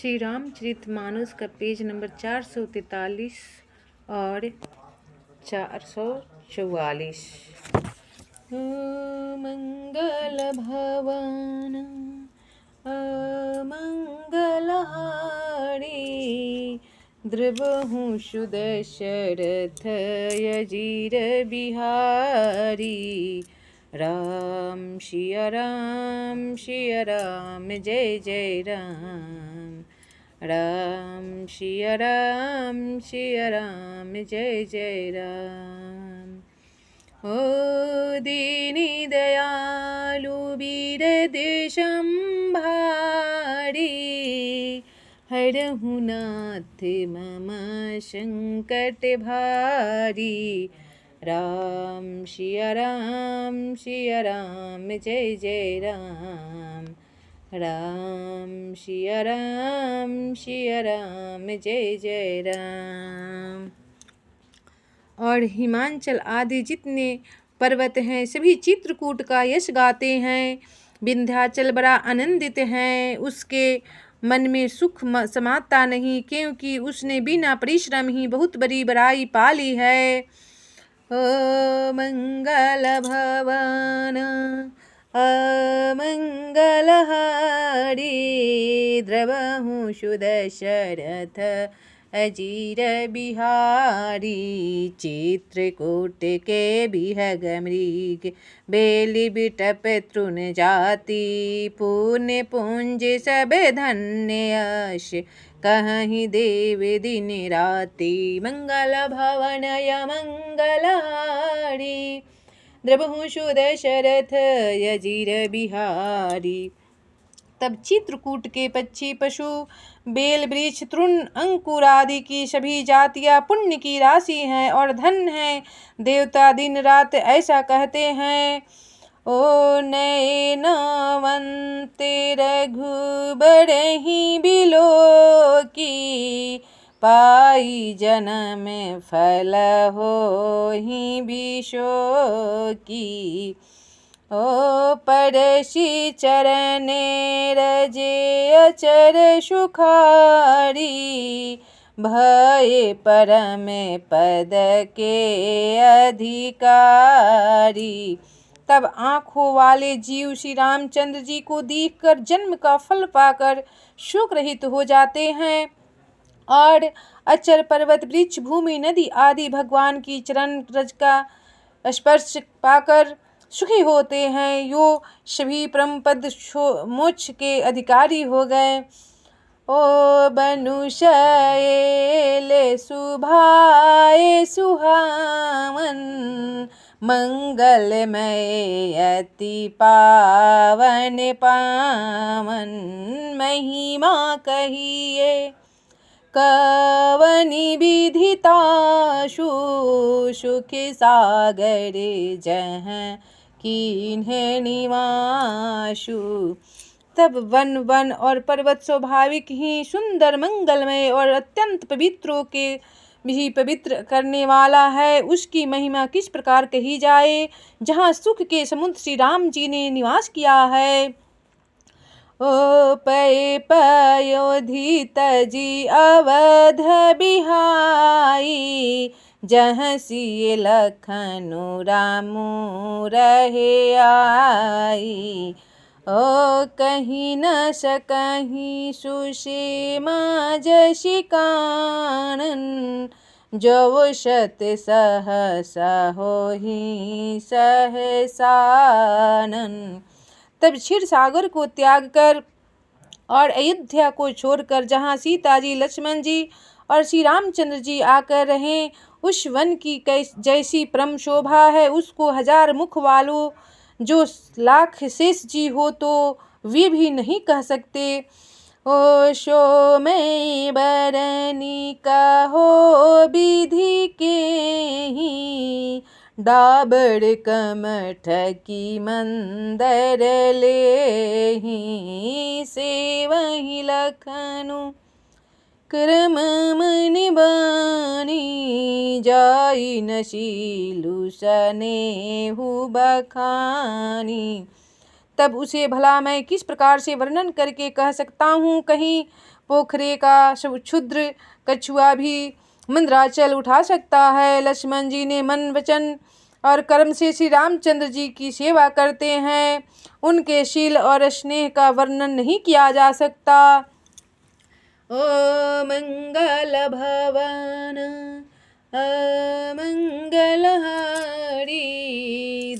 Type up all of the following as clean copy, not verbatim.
श्री रामचरितमानस का page number 443 और 444। मंगल भवन अमंगलहारी, द्रवहु सुदशरथ अजीर बिहारी। राम सिया राम जय जय राम। राम सिया राम जय जय राम। ओ दीनी दयालु वीर देशंभारी, हरहु नाथ मम संकट भारी। राम सिया राम जय जय राम। राम सिया राम जय जय राम। और हिमांचल आदि जितने पर्वत हैं सभी चित्रकूट का यश गाते हैं। विंध्याचल बड़ा आनंदित है, उसके मन में सुख समाता नहीं, क्योंकि उसने बिना परिश्रम ही बहुत बड़ी बड़ाई पाली है। ओ मंगल भवन अमंगलहारी, द्रवहु सुदशरथ अजीर बिहारी। चित्रकूट के बिहग मृग बेली बिटप तृण जाति, पुण्य पुंज सब धन्य यश कहीं देव दिन राति। मंगल भवन अमंगलहारी, द्रवहु सुदशरथ अजीर बिहारी। तब चित्रकूट के पक्षी पशु बेल वृक्ष तृण अंकुर आदि की सभी जातियां पुण्य की राशि हैं और धन है। देवता दिन रात ऐसा कहते हैं। ओ नयनवंते रघुबर ही बिलो की, पाई जन्म फल हो ही विशो की। ओ परसी चरने रजे अचर सुखारी, भय परम पद के अधिकारी। तब आँखों वाले जीव श्री रामचंद्र जी को देखकर जन्म का फल पाकर शोक रहित हो जाते हैं और अचर पर्वत वृक्ष भूमि नदी आदि भगवान की चरण रज का स्पर्श पाकर सुखी होते हैं। यो सभी परम पद मोक्ष के अधिकारी हो गए। ओ बनुशैल सुभाए सुहावन, मंगलमय अति पावन पावन। महिमा कहिए कवनि विधिताशु, सुख सागर जहाँ कीन्हे निवासु। तब वन और पर्वत स्वाभाविक ही सुंदर मंगलमय और अत्यंत पवित्रों के भी पवित्र करने वाला है। उसकी महिमा किस प्रकार कही जाए। जहाँ सुख के समुद्र श्री राम जी ने निवास किया है। ओ पय पयोधित जी अवध बिहाई, जहाँ सिय लखनु रामू रहे आई। ओ कहीं न सकहीं सुषेमा जसि कानन, जो शत सहसा होहि सहसानन। तब क्षीर सागर को त्याग कर और अयोध्या को छोड़कर जहाँ सीता जी लक्ष्मण जी और श्री रामचंद्र जी आकर रहें, उस वन की जैसी परम शोभा है। उसको हजार मुख वालों जो लाख शेष जी हो तो वे भी नहीं कह सकते। ओ शो में बरनी का हो विधि के ही, डाबर कमठ की मंदर लेहि। से वही लखनु क्रम मनि बानी, जाई न शीलु सनेहु बखानी। तब उसे भला मैं किस प्रकार से वर्णन करके कह सकता हूँ। कहीं पोखरे का क्षुद्र कछुआ भी मंदराचल उठा सकता है। लक्ष्मण जी ने मन वचन और कर्म से श्री रामचंद्र जी की सेवा करते हैं। उनके शील और स्नेह का वर्णन नहीं किया जा सकता। ओ मंगल भवन अमंगलहारी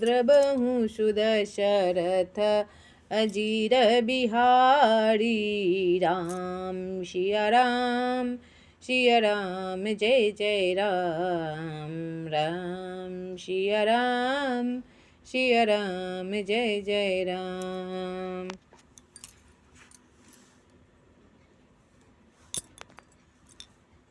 द्रबहु सुदशरथ अजीर बिहारी। राम सिया राम सिया राम जय जय राम। राम सिया राम जय जय राम।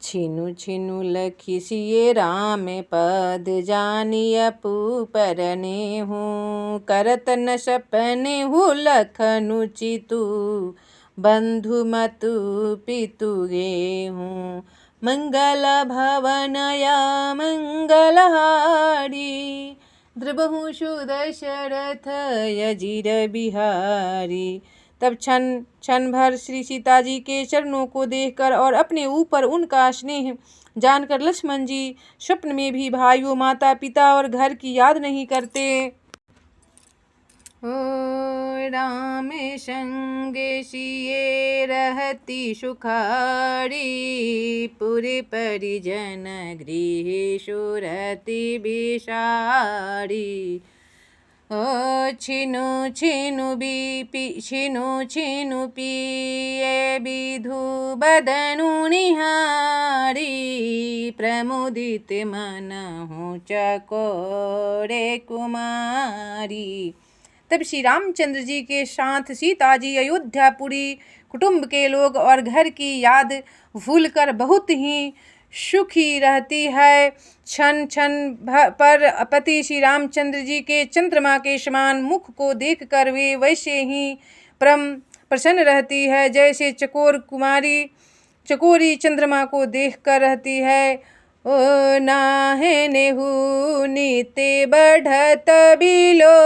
छिनु छिनु लखी सिये राम पद जानी अपू परने हूँ। करत न सपने हूँ लखनु चितु बंधु मतु पितु गे हूँ। मंगल भवन या मंगलहारी द्रबहु सुदशरथ अजीर बिहारी। तब क्षण भर श्री सीता जी के चरणों को देखकर और अपने ऊपर उनका स्नेह जानकर लक्ष्मण जी स्वप्न में भी भाइयों, माता पिता और घर की याद नहीं करते। ओ राम संगे सिये रहती सुखारी पुरी परिजन गृह सुरति बिसारी। छिनु छिनु पिए विधु बदनु निहारी प्रमुदित मनहु चकोरे कुमारी। तब श्री रामचंद्र जी के साथ सीता जी अयोध्यापुरी कुटुंब के लोग और घर की याद भूलकर बहुत ही सुखी रहती है। क्षण क्षण पर पति श्री रामचंद्र जी के चंद्रमा के समान मुख को देखकर वे वैसे ही परम प्रसन्न रहती है जैसे चकोर कुमारी चकोरी चंद्रमा को देखकर रहती है। ओ नाहे नेहु नीते बढ़त बिलो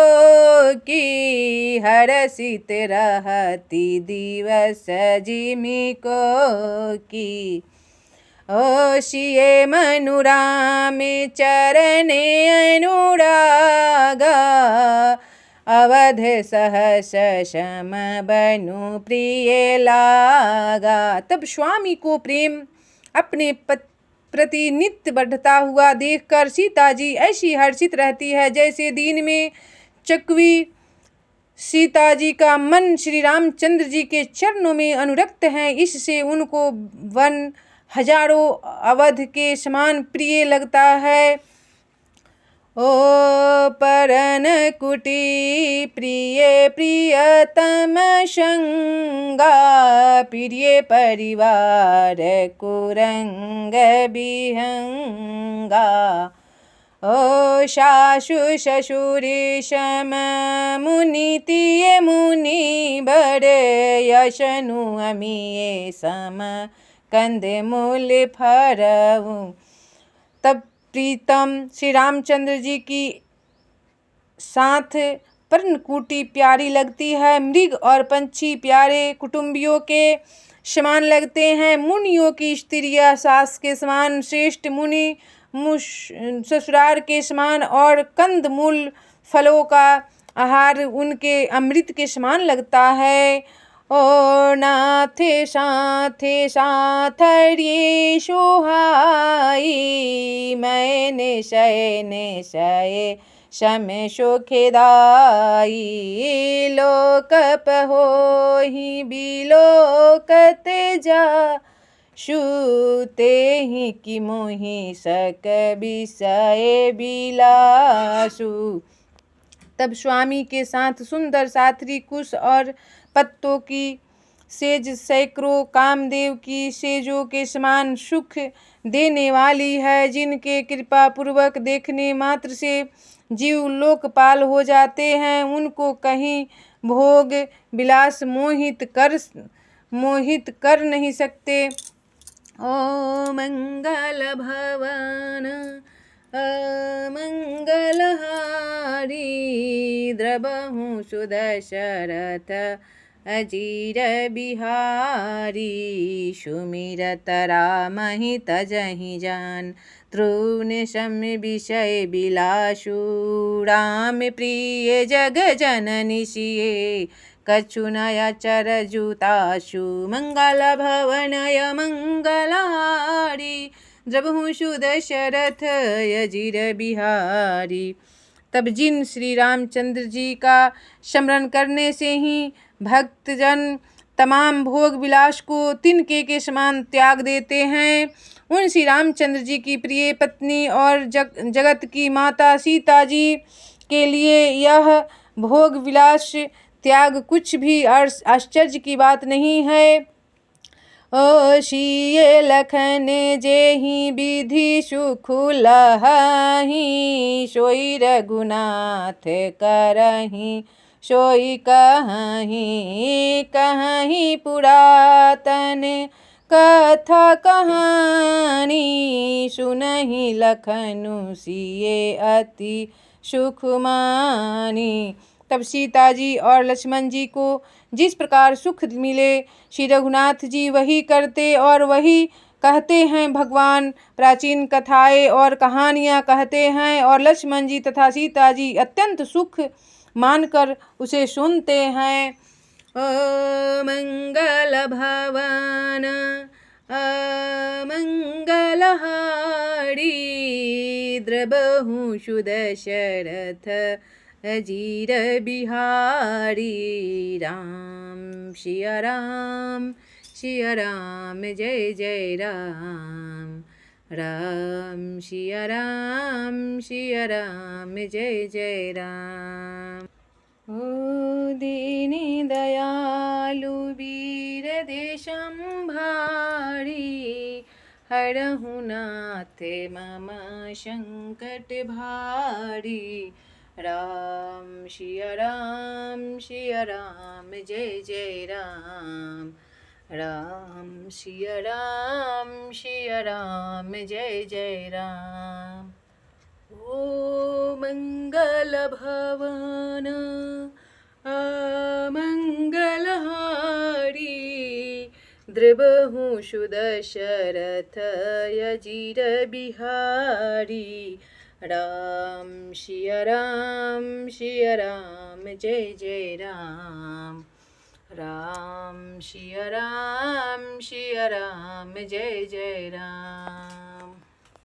की हरसित रहती दिवस जिमी को की। ओ सिये मनुराम चरणे अनुरागा अवध सहस सम बनु प्रिय लागा। तब स्वामी को प्रेम अपने प्रति नित्य बढ़ता हुआ देखकर सीता जी ऐसी हर्षित रहती है जैसे दिन में चकवी। सीता जी का मन श्री रामचंद्र जी के चरणों में अनुरक्त है, इससे उनको वन हजारों अवध के समान प्रिय लगता है। ओ परन कुटी प्रिय प्रियतम संगा प्रिय परिवार कुरंग बिहंगा। ओ सासु ससुरे सम मुनि तिय मुनि बड़े यशनु अमिये सम कंदे मूल फरऊ। तब प्रीतम श्री रामचंद्र जी की साथ पर्णकुटी प्यारी लगती है। मृग और पंछी प्यारे कुटुंबियों के समान लगते हैं। मुनियों की स्त्रियां सास के समान, श्रेष्ठ मुनि ससुराल के समान और कंद मूल फलों का आहार उनके अमृत के समान लगता है। ओ नाथे साथे साथरिये सोहाई मैंने शय समय सुखदाई लोक पहोहि बिलोकत जा सूते ही कि मोहि सक विषय बिलासु। तब स्वामी के साथ सुंदर साथरी कुश और पत्तों की सेज सैकड़ों कामदेव की सेजों के समान सुख देने वाली है, जिनके कृपा पूर्वक देखने मात्र से जीव लोकपाल हो जाते हैं। उनको कहीं भोग विलास मोहित कर नहीं सकते। ओ मंगल भवन मंगलहारी द्रबहु सुदशरथ अजीर बिहारी। सुमिरत राम ही तजहि जान, तृण सम विषय बिलासु। राम प्रिय जग जननि सिए, कछु न अचर जुतासु। मंगल भवनय मंगलहारी, द्रवहु सुदशरथ अजीर बिहारी। तब जिन श्री रामचंद्र जी का स्मरण करने से ही भक्तजन तमाम भोग विलास को तिनके के समान त्याग देते हैं, उन श्री रामचंद्र जी की प्रिय पत्नी और जगत की माता सीता जी के लिए यह भोग विलास त्याग कुछ भी आश्चर्य की बात नहीं है। ओ सिए लखन जेहि विधि सुख लहहि, सोई रघुनाथ करहि सोई कहहि। कहहि पुरातन कथा कहानी, सुनहि लखनु सिए अति सुख मानी। तब सीता जी और लक्ष्मण जी को जिस प्रकार सुख मिले, श्री रघुनाथ जी वही करते और वही कहते हैं। भगवान प्राचीन कथाएं और कहानियाँ कहते हैं और लक्ष्मण जी तथा सीता जी अत्यंत सुख मानकर उसे सुनते हैं। मंगल भवन मंगलहारी, द्रवहु सुदशरथ अजीर बिहारी। राम सिया राम जय जय राम। राम सिया राम जय जय राम। ओ दीनी दयालु वीर देशम भारी, हरहु नाथ मम संकट भारी। राम सिया राम जय जय राम। राम सिया राम जय जय राम। ओ मंगल भवन मंगलहारी, द्रवहु सुदशरथ अजीर बिहारी। राम सिया राम जय जय राम। राम सिया राम जय जय राम।